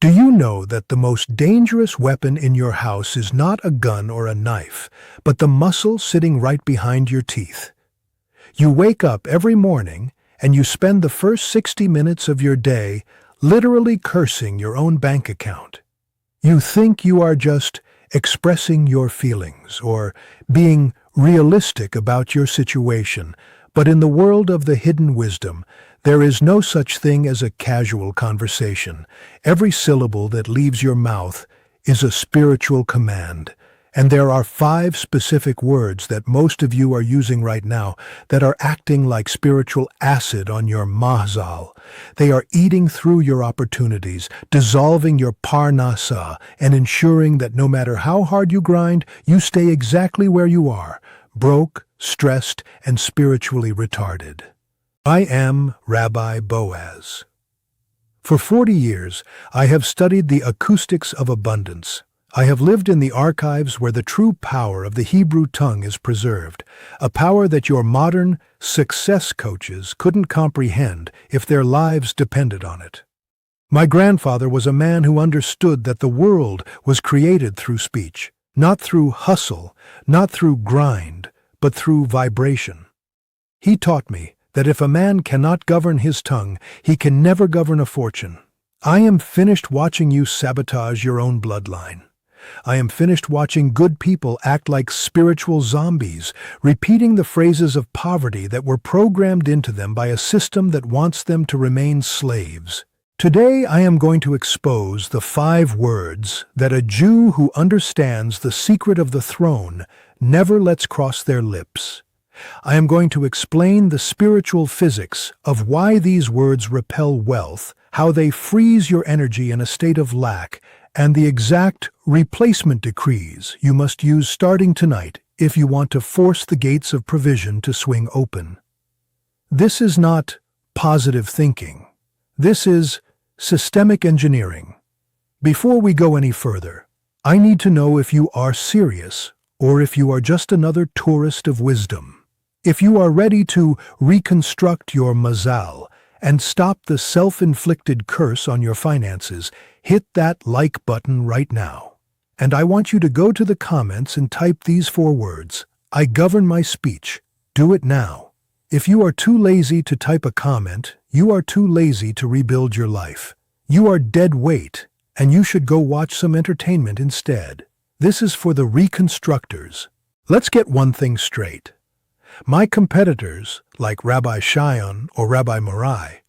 Do you know that the most dangerous weapon in your house is not a gun or a knife, but the muscle sitting right behind your teeth? You wake up every morning and you spend the first 60 minutes of your day literally cursing your own bank account. You think you are just expressing your feelings or being realistic about your situation, but in the world of the hidden wisdom, there is no such thing as a casual conversation. Every syllable that leaves your mouth is a spiritual command. And there are 5 specific words that most of you are using right now that are acting like spiritual acid on your mahzal. They are eating through your opportunities, dissolving your parnasa, and ensuring that no matter how hard you grind, you stay exactly where you are, broke, stressed, and spiritually retarded. I am Rabbi Boaz. For 40 years, I have studied the acoustics of abundance. I have lived in the archives where the true power of the Hebrew tongue is preserved, a power that your modern success coaches couldn't comprehend if their lives depended on it. My grandfather was a man who understood that the world was created through speech, not through hustle, not through grind, but through vibration. He taught me that if a man cannot govern his tongue, he can never govern a fortune. I am finished watching you sabotage your own bloodline. I am finished watching good people act like spiritual zombies, repeating the phrases of poverty that were programmed into them by a system that wants them to remain slaves. Today I am going to expose the 5 words that a Jew who understands the secret of the throne never lets cross their lips. I am going to explain the spiritual physics of why these words repel wealth, how they freeze your energy in a state of lack, and the exact replacement decrees you must use starting tonight if you want to force the gates of provision to swing open. This is not positive thinking. This is systemic engineering. Before we go any further, I need to know if you are serious or if you are just another tourist of wisdom. If you are ready to reconstruct your mazal and stop the self-inflicted curse on your finances, hit that like button right now. And I want you to go to the comments and type these 4 words. I govern my speech. Do it now. If you are too lazy to type a comment, you are too lazy to rebuild your life. You are dead weight, and you should go watch some entertainment instead. This is for the reconstructors. Let's get one thing straight. My competitors, like Rabbi Shion or Rabbi Morai,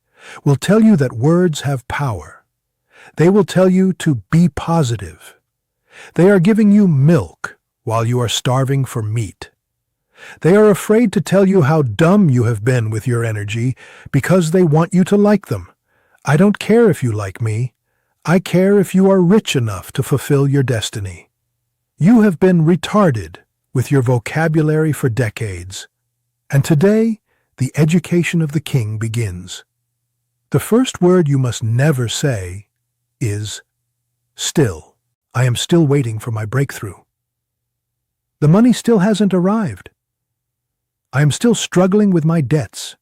will tell you that words have power. They will tell you to be positive. They are giving you milk while you are starving for meat. They are afraid to tell you how dumb you have been with your energy because they want you to like them. I don't care if you like me. I care if you are rich enough to fulfill your destiny. You have been retarded with your vocabulary for decades. And today, the education of the king begins. The first word you must never say is still. I am still waiting for my breakthrough. The money still hasn't arrived. I am still struggling with my debts.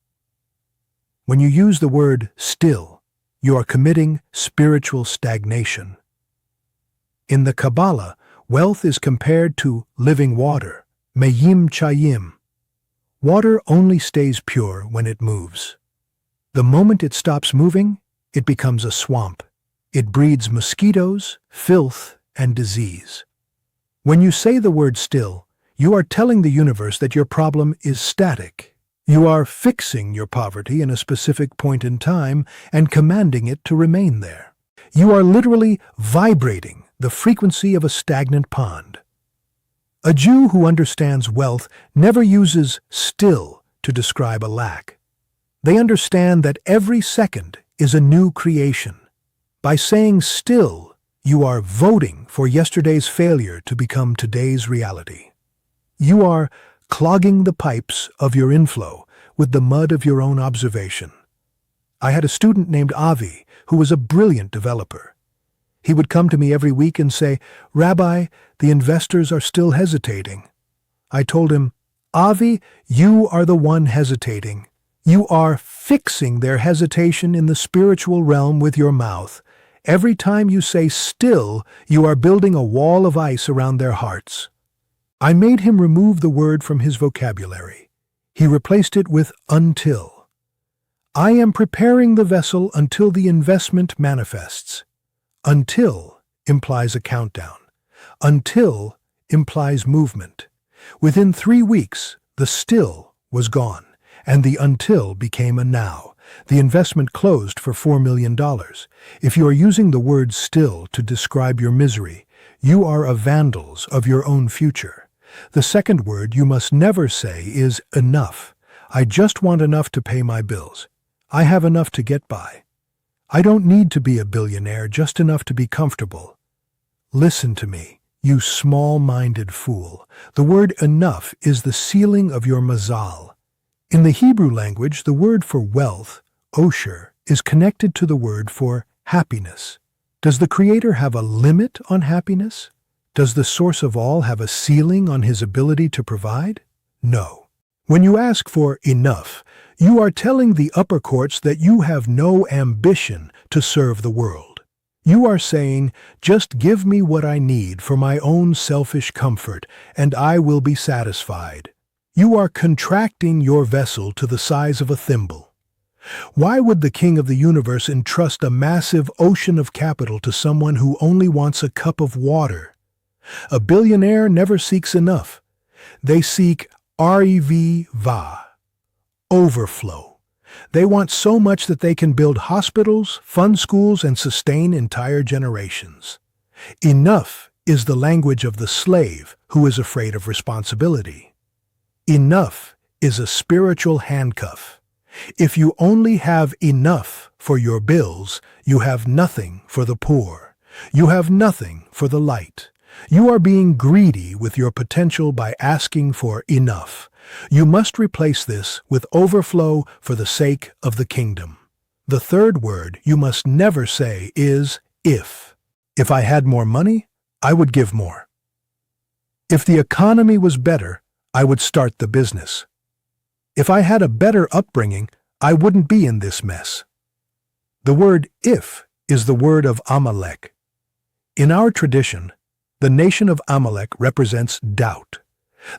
When you use the word still, you are committing spiritual stagnation. In the Kabbalah, wealth is compared to living water, meyim chayim. Water only stays pure when it moves. The moment it stops moving, it becomes a swamp. It breeds mosquitoes, filth, and disease. When you say the word still, you are telling the universe that your problem is static. You are fixing your poverty in a specific point in time and commanding it to remain there. You are literally vibrating the frequency of a stagnant pond. A Jew who understands wealth never uses still to describe a lack. They understand that every second is a new creation. By saying still, you are voting for yesterday's failure to become today's reality. You are clogging the pipes of your inflow with the mud of your own observation. I had a student named Avi who was a brilliant developer. He would come to me every week and say, "Rabbi, the investors are still hesitating." I told him, "Avi, you are the one hesitating. You are fixing their hesitation in the spiritual realm with your mouth. Every time you say still, you are building a wall of ice around their hearts. I made him remove the word from his vocabulary. He replaced it with until. I am preparing the vessel until the investment manifests. Until implies a countdown. Until implies movement. Within 3 weeks, the still was gone, and the until became a now. The investment closed for $4 million. If you are using the word still to describe your misery, you are a vandals of your own future. The second word you must never say is enough. I just want enough to pay my bills. I have enough to get by. I don't need to be a billionaire, just enough to be comfortable. Listen to me, you small-minded fool. The word enough is the ceiling of your mazal. In the Hebrew language, the word for wealth, osher, is connected to the word for happiness. Does the Creator have a limit on happiness? Does the source of all have a ceiling on his ability to provide? No. When you ask for enough, you are telling the upper courts that you have no ambition to serve the world. You are saying, just give me what I need for my own selfish comfort, and I will be satisfied. You are contracting your vessel to the size of a thimble. Why would the King of the universe entrust a massive ocean of capital to someone who only wants a cup of water? A billionaire never seeks enough. They seek REV-va, overflow. They want so much that they can build hospitals, fund schools, and sustain entire generations. Enough is the language of the slave who is afraid of responsibility. Enough is a spiritual handcuff. If you only have enough for your bills, you have nothing for the poor. You have nothing for the light. You are being greedy with your potential by asking for enough. You must replace this with overflow for the sake of the kingdom. The third word you must never say is if. If I had more money, I would give more. If the economy was better, I would start the business. If I had a better upbringing, I wouldn't be in this mess. The word if is the word of Amalek. In our tradition, the nation of Amalek represents doubt.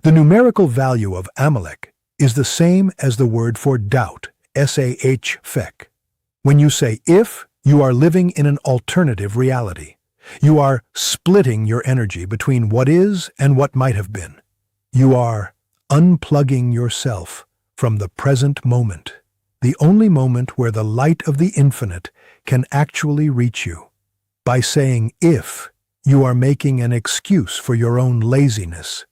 The numerical value of Amalek is the same as the word for doubt, S-A-H-fek. When you say if, you are living in an alternative reality. You are splitting your energy between what is and what might have been. You are unplugging yourself from the present moment, the only moment where the light of the infinite can actually reach you. By saying if, you are making an excuse for your own laziness.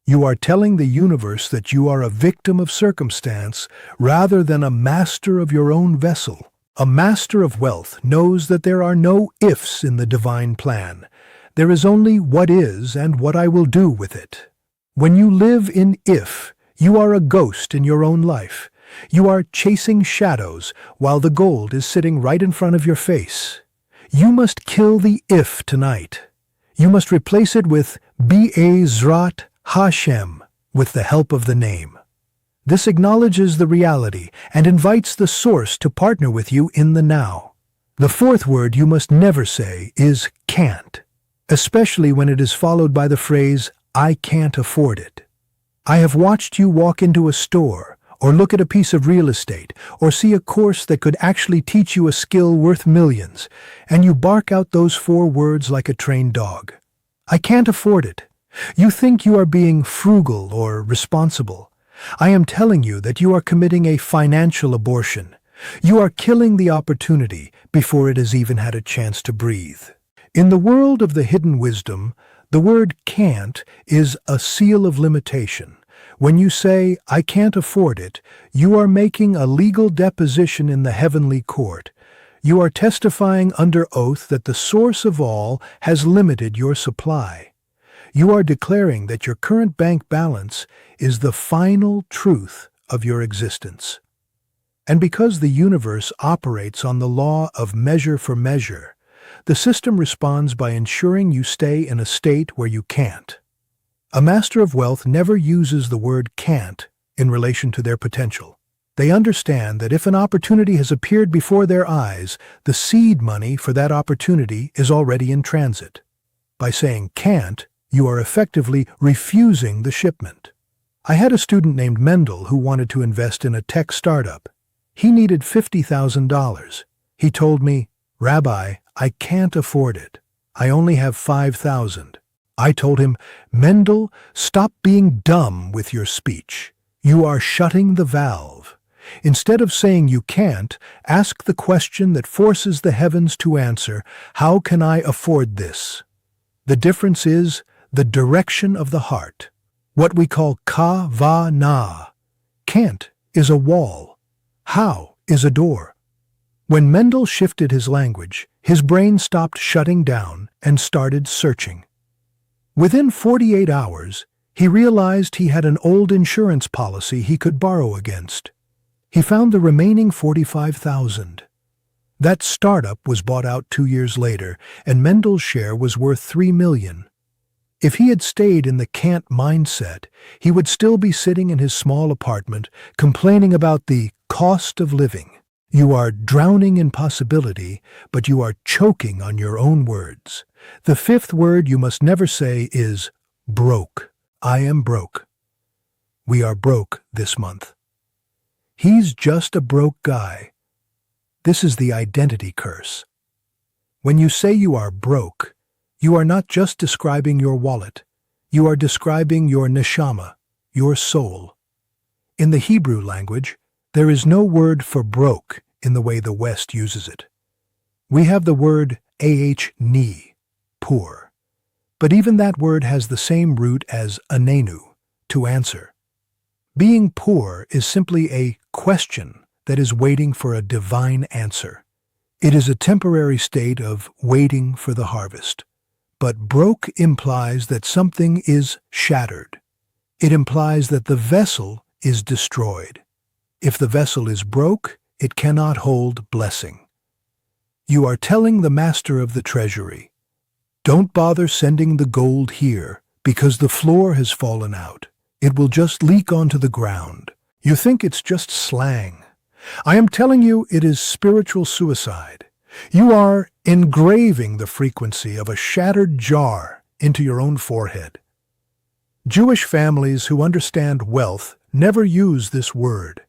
You are telling the universe that you are a victim of circumstance rather than a master of your own vessel. A master of wealth knows that there are no ifs in the divine plan. There is only what is and what I will do with it. When you live in if, you are a ghost in your own life. You are chasing shadows while the gold is sitting right in front of your face. You must kill the if tonight. You must replace it with Be'ezrat Hashem, with the help of the name. This acknowledges the reality and invites the source to partner with you in the now. The fourth word you must never say is can't, especially when it is followed by the phrase, I can't afford it. I have watched you walk into a store, or look at a piece of real estate, or see a course that could actually teach you a skill worth millions, and you bark out those 4 words like a trained dog. I can't afford it. You think you are being frugal or responsible. I am telling you that you are committing a financial abortion. You are killing the opportunity before it has even had a chance to breathe. In the world of the hidden wisdom, the word can't is a seal of limitation. When you say, I can't afford it, you are making a legal deposition in the heavenly court. You are testifying under oath that the source of all has limited your supply. You are declaring that your current bank balance is the final truth of your existence. And because the universe operates on the law of measure for measure, the system responds by ensuring you stay in a state where you can't. A master of wealth never uses the word can't in relation to their potential. They understand that if an opportunity has appeared before their eyes, the seed money for that opportunity is already in transit. By saying can't, you are effectively refusing the shipment. I had a student named Mendel who wanted to invest in a tech startup. He needed $50,000. He told me, "Rabbi, I can't afford it. I only have $5,000. I told him, "Mendel, stop being dumb with your speech. You are shutting the valve. Instead of saying you can't, ask the question that forces the heavens to answer, how can I afford this?" The difference is the direction of the heart. What we call ka-va-na. Can't is a wall. How is a door. When Mendel shifted his language, his brain stopped shutting down and started searching. Within 48 hours, he realized he had an old insurance policy he could borrow against. He found the remaining $45,000. That startup was bought out 2 years later, and Mendel's share was worth $3 million. If he had stayed in the can't mindset, he would still be sitting in his small apartment, complaining about the cost of living. You are drowning in possibility, but you are choking on your own words. The fifth word you must never say is broke. I am broke. We are broke this month. He's just a broke guy. This is the identity curse. When you say you are broke, you are not just describing your wallet. You are describing your neshama, your soul. In the Hebrew language, there is no word for broke in the way the West uses it. We have the word ni, poor. But even that word has the same root as anenu, to answer. Being poor is simply a question that is waiting for a divine answer. It is a temporary state of waiting for the harvest. But broke implies that something is shattered. It implies that the vessel is destroyed. If the vessel is broke, it cannot hold blessing. You are telling the master of the treasury, "Don't bother sending the gold here, because the floor has fallen out. It will just leak onto the ground." You think it's just slang. I am telling you it is spiritual suicide. You are engraving the frequency of a shattered jar into your own forehead. Jewish families who understand wealth never use this word.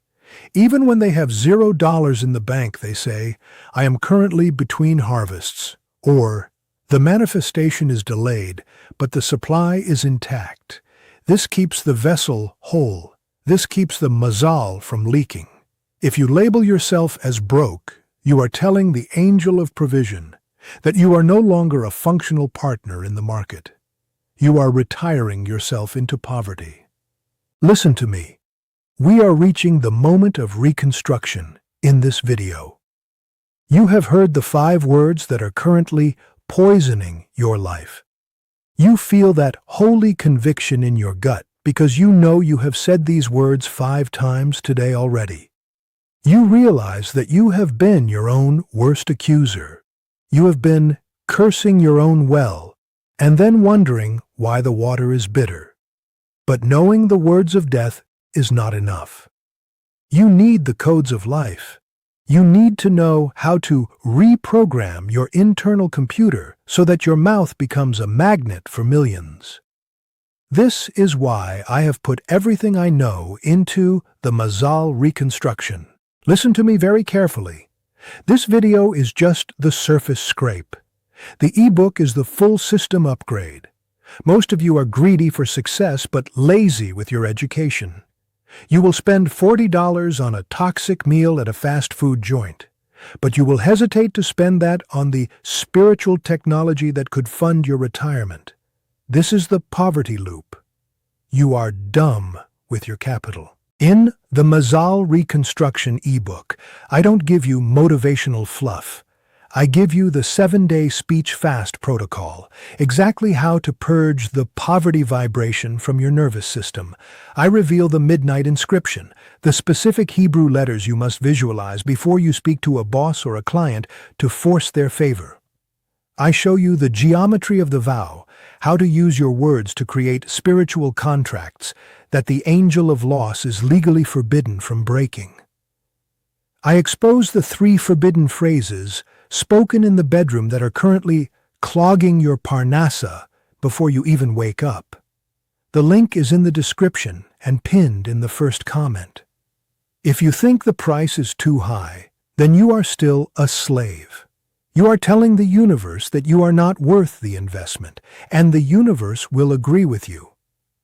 Even when they have $0 in the bank, they say, "I am currently between harvests," or "The manifestation is delayed, but the supply is intact." This keeps the vessel whole. This keeps the mazal from leaking. If you label yourself as broke, you are telling the angel of provision that you are no longer a functional partner in the market. You are retiring yourself into poverty. Listen to me. We are reaching the moment of reconstruction in this video. You have heard the 5 words that are currently poisoning your life. You feel that holy conviction in your gut because you know you have said these words 5 times today already. You realize that you have been your own worst accuser. You have been cursing your own well, and then wondering why the water is bitter. But knowing the words of death is not enough. You need the codes of life. You need to know how to reprogram your internal computer so that your mouth becomes a magnet for millions. This is why I have put everything I know into the Mazal reconstruction. Listen to me very carefully. This video is just the surface scrape. The ebook is the full system upgrade. Most of you are greedy for success but lazy with your education. You will spend $40 on a toxic meal at a fast food joint, but you will hesitate to spend that on the spiritual technology that could fund your retirement. This is the poverty loop. You are dumb with your capital. In the Mazal Reconstruction ebook, I don't give you motivational fluff. I give you the 7-day speech fast protocol, exactly how to purge the poverty vibration from your nervous system. I reveal the midnight inscription, the specific Hebrew letters you must visualize before you speak to a boss or a client to force their favor. I show you the geometry of the vow, how to use your words to create spiritual contracts that the angel of loss is legally forbidden from breaking. I expose the 3 forbidden phrases spoken in the bedroom that are currently clogging your parnassa before you even wake up. The link is in the description and pinned in the first comment. If you think the price is too high, then you are still a slave. You are telling the universe that you are not worth the investment, and the universe will agree with you.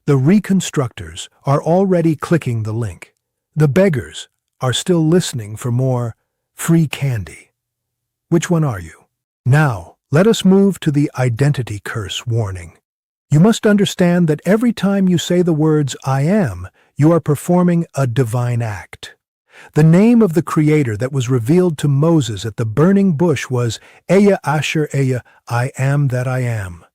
The reconstructors are already clicking the link. The beggars are still listening for more free candy. Which one are you? Now, let us move to the identity curse warning. You must understand that every time you say the words "I am," you are performing a divine act. The name of the Creator that was revealed to Moses at the burning bush was Eya Asher Eya, I am that I am.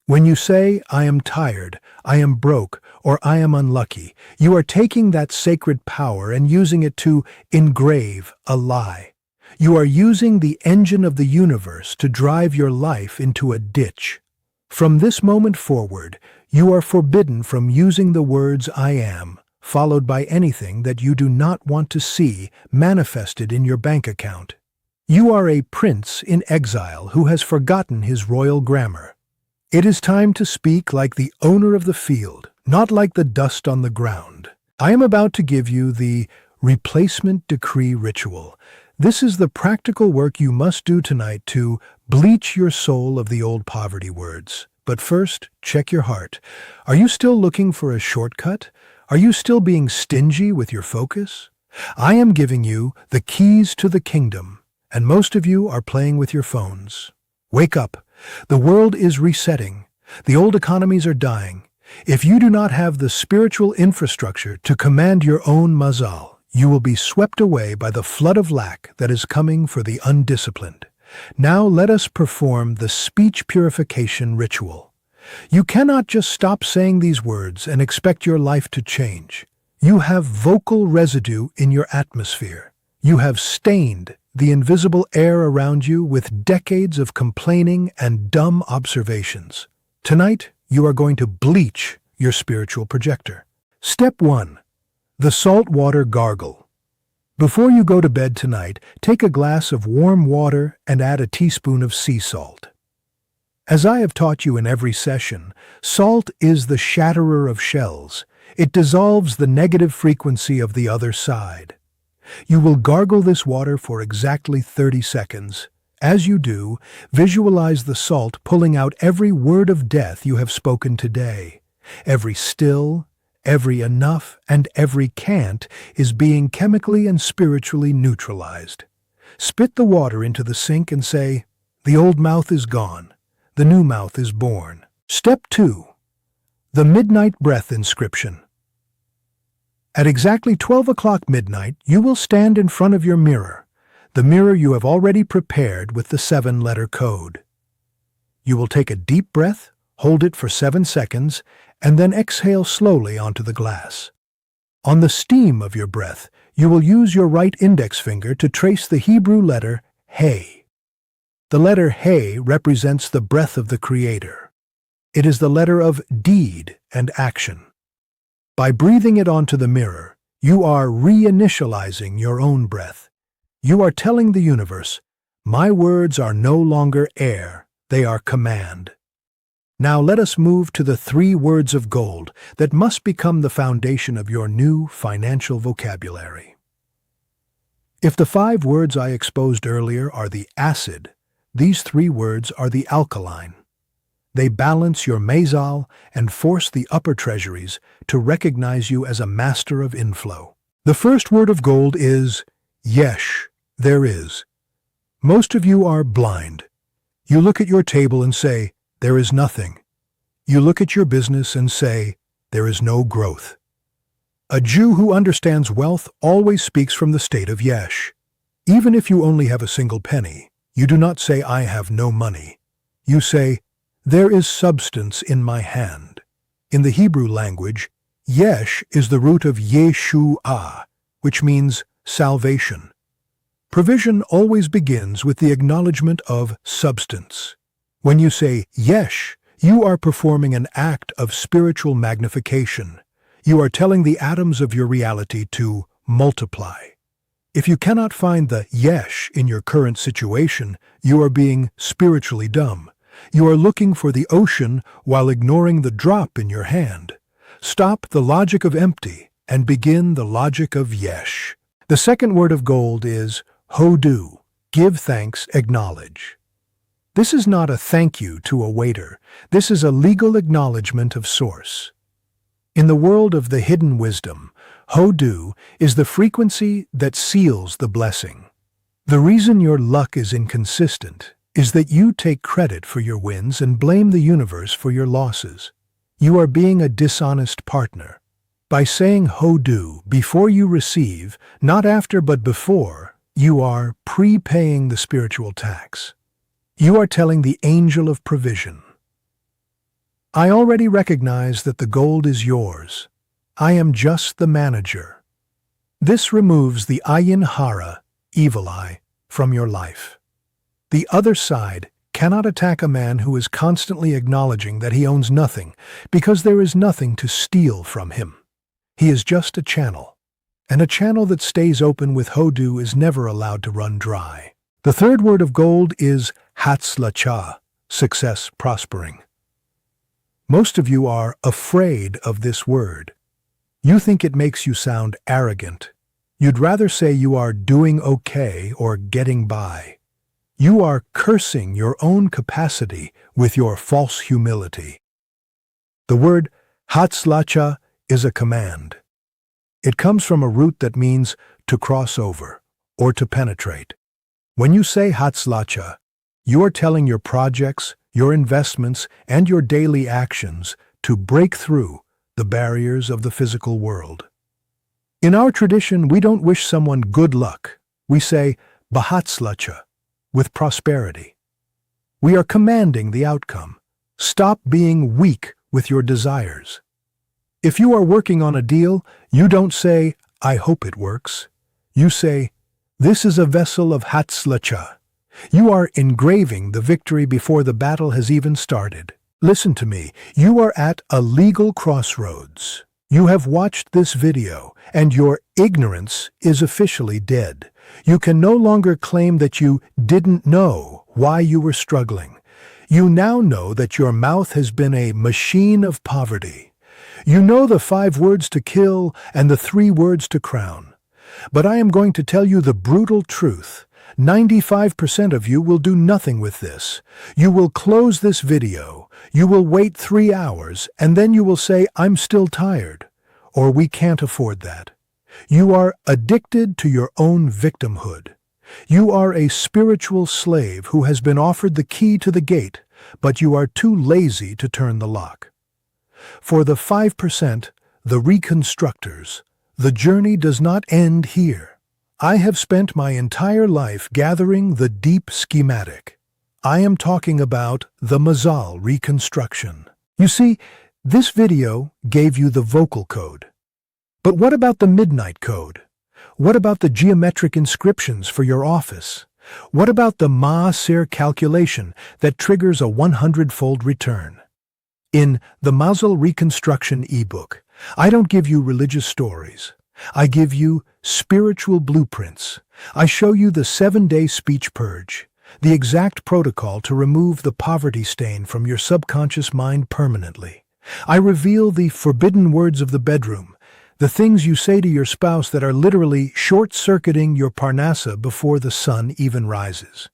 When you say, "I am tired, I am broke," or "I am unlucky," you are taking that sacred power and using it to engrave a lie. You are using the engine of the universe to drive your life into a ditch. From this moment forward, you are forbidden from using the words "I am," followed by anything that you do not want to see manifested in your bank account. You are a prince in exile who has forgotten his royal grammar. It is time to speak like the owner of the field, not like the dust on the ground. I am about to give you the replacement decree ritual. This is the practical work you must do tonight to bleach your soul of the old poverty words. But first, check your heart. Are you still looking for a shortcut? Are you still being stingy with your focus? I am giving you the keys to the kingdom, and most of you are playing with your phones. Wake up. The world is resetting. The old economies are dying. If you do not have the spiritual infrastructure to command your own mazal, you will be swept away by the flood of lack that is coming for the undisciplined. Now let us perform the speech purification ritual. You cannot just stop saying these words and expect your life to change. You have vocal residue in your atmosphere. You have stained the invisible air around you with decades of complaining and dumb observations. Tonight, you are going to bleach your spiritual projector. Step 1. The saltwater gargle. Before you go to bed tonight, take a glass of warm water and add a teaspoon of sea salt. As I have taught you in every session, salt is the shatterer of shells. It dissolves the negative frequency of the other side. You will gargle this water for exactly 30 seconds. As you do, visualize the salt pulling out every word of death you have spoken today. Every still, every enough, and every can't is being chemically and spiritually neutralized. Spit the water into the sink and say, "The old mouth is gone. The new mouth is born." Step 2. The midnight breath inscription. At exactly 12 o'clock midnight, you will stand in front of your mirror, the mirror you have already prepared with the 7-letter code. You will take a deep breath, hold it for 7 seconds, and then exhale slowly onto the glass. On the steam of your breath, you will use your right index finger to trace the Hebrew letter Hey. The letter Hey represents the breath of the Creator. It is the letter of deed and action. By breathing it onto the mirror, you are reinitializing your own breath. You are telling the universe, "My words are no longer air, they are command." Now let us move to the 3 words of gold that must become the foundation of your new financial vocabulary. If the 5 words I exposed earlier are the acid, these 3 words are the alkaline. They balance your mazal and force the upper treasuries to recognize you as a master of inflow. The first word of gold is yesh, there is. Most of you are blind. You look at your table and say, "There is nothing." You look at your business and say, "There is no growth." A Jew who understands wealth always speaks from the state of yesh. Even if you only have a single penny, you do not say, "I have no money." You say, "There is substance in my hand." In the Hebrew language, yesh is the root of Yeshuah, which means salvation. Provision always begins with the acknowledgement of substance. When you say yesh, you are performing an act of spiritual magnification. You are telling the atoms of your reality to multiply. If you cannot find the yesh in your current situation, you are being spiritually dumb. You are looking for the ocean while ignoring the drop in your hand. Stop the logic of empty and begin the logic of yesh. The second word of gold is hodu. Give thanks, acknowledge. This is not a thank you to a waiter. This is a legal acknowledgement of source. In the world of the hidden wisdom, hodu is the frequency that seals the blessing. The reason your luck is inconsistent is that you take credit for your wins and blame the universe for your losses. You are being a dishonest partner. By saying hodu before you receive, not after but before, you are prepaying the spiritual tax. You are telling the angel of provision, I already recognize that the gold is yours. I am just the manager. This removes the ayin hara, evil eye, from your life. The other side cannot attack a man who is constantly acknowledging that he owns nothing because there is nothing to steal from him. He is just a channel, and a channel that stays open with hodu is never allowed to run dry. The third word of gold is hatzlacha, success, prospering. Most of you are afraid of this word. You think it makes you sound arrogant. You'd rather say you are doing okay or getting by. You are cursing your own capacity with your false humility. The word hatzlacha is a command. It comes from a root that means to cross over or to penetrate. When you say hatzlacha, you are telling your projects, your investments, and your daily actions to break through the barriers of the physical world. In our tradition, we don't wish someone good luck. We say bahatzlacha, with prosperity. We are commanding the outcome. Stop being weak with your desires. If you are working on a deal, you don't say, I hope it works. You say, this is a vessel of hatzlacha. You are engraving the victory before the battle has even started. Listen to me, you are at a legal crossroads. You have watched this video, and your ignorance is officially dead. You can no longer claim that you didn't know why you were struggling. You now know that your mouth has been a machine of poverty. You know the 5 words to kill and the 3 words to crown. But I am going to tell you the brutal truth. 95% of you will do nothing with this. You will close this video, you will wait 3 hours, and then you will say, I'm still tired, or we can't afford that. You are addicted to your own victimhood. You are a spiritual slave who has been offered the key to the gate, but you are too lazy to turn the lock. For the 5%, the reconstructors, the journey does not end here. I have spent my entire life gathering the deep schematic. I am talking about the Mazal reconstruction. You see, this video gave you the vocal code. But what about the midnight code? What about the geometric inscriptions for your office? What about the Maaser calculation that triggers a 100-fold return? In the Mazal Reconstruction ebook, I don't give you religious stories. I give you spiritual blueprints. I show you the 7-day speech purge, the exact protocol to remove the poverty stain from your subconscious mind permanently. I reveal the forbidden words of the bedroom, the things you say to your spouse that are literally short-circuiting your parnassa before the sun even rises.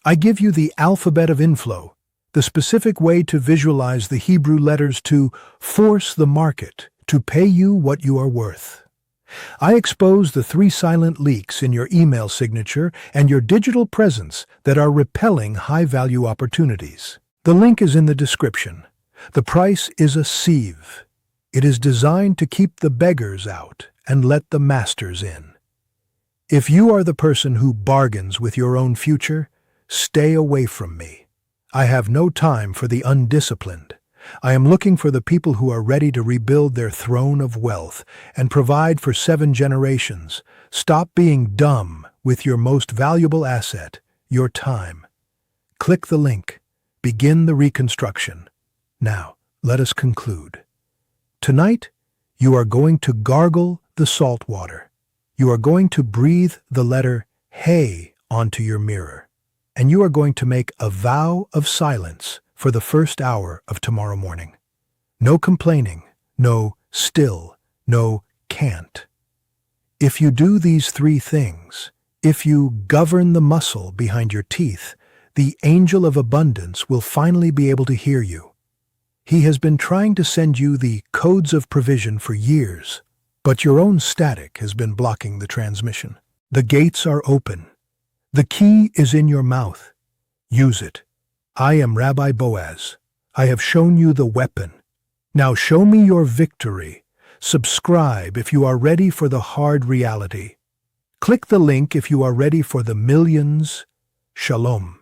I give you the alphabet of inflow, the specific way to visualize the Hebrew letters to force the market to pay you what you are worth. I expose the 3 silent leaks in your email signature and your digital presence that are repelling high-value opportunities. The link is in the description. The price is a sieve. It is designed to keep the beggars out and let the masters in. If you are the person who bargains with your own future, stay away from me. I have no time for the undisciplined. I am looking for the people who are ready to rebuild their throne of wealth and provide for 7 generations. Stop being dumb with your most valuable asset, your time. Click the link. Begin the reconstruction. Now, let us conclude. Tonight, you are going to gargle the salt water. You are going to breathe the letter Hey onto your mirror, and you are going to make a vow of silence for the first hour of tomorrow morning. No complaining, no still, no can't. If you do these three things, if you govern the muscle behind your teeth, the angel of abundance will finally be able to hear you. He has been trying to send you the codes of provision for years, but your own static has been blocking the transmission. The gates are open. The key is in your mouth. Use it. I am Rabbi Boaz. I have shown you the weapon. Now show me your victory. Subscribe if you are ready for the hard reality. Click the link if you are ready for the millions. Shalom.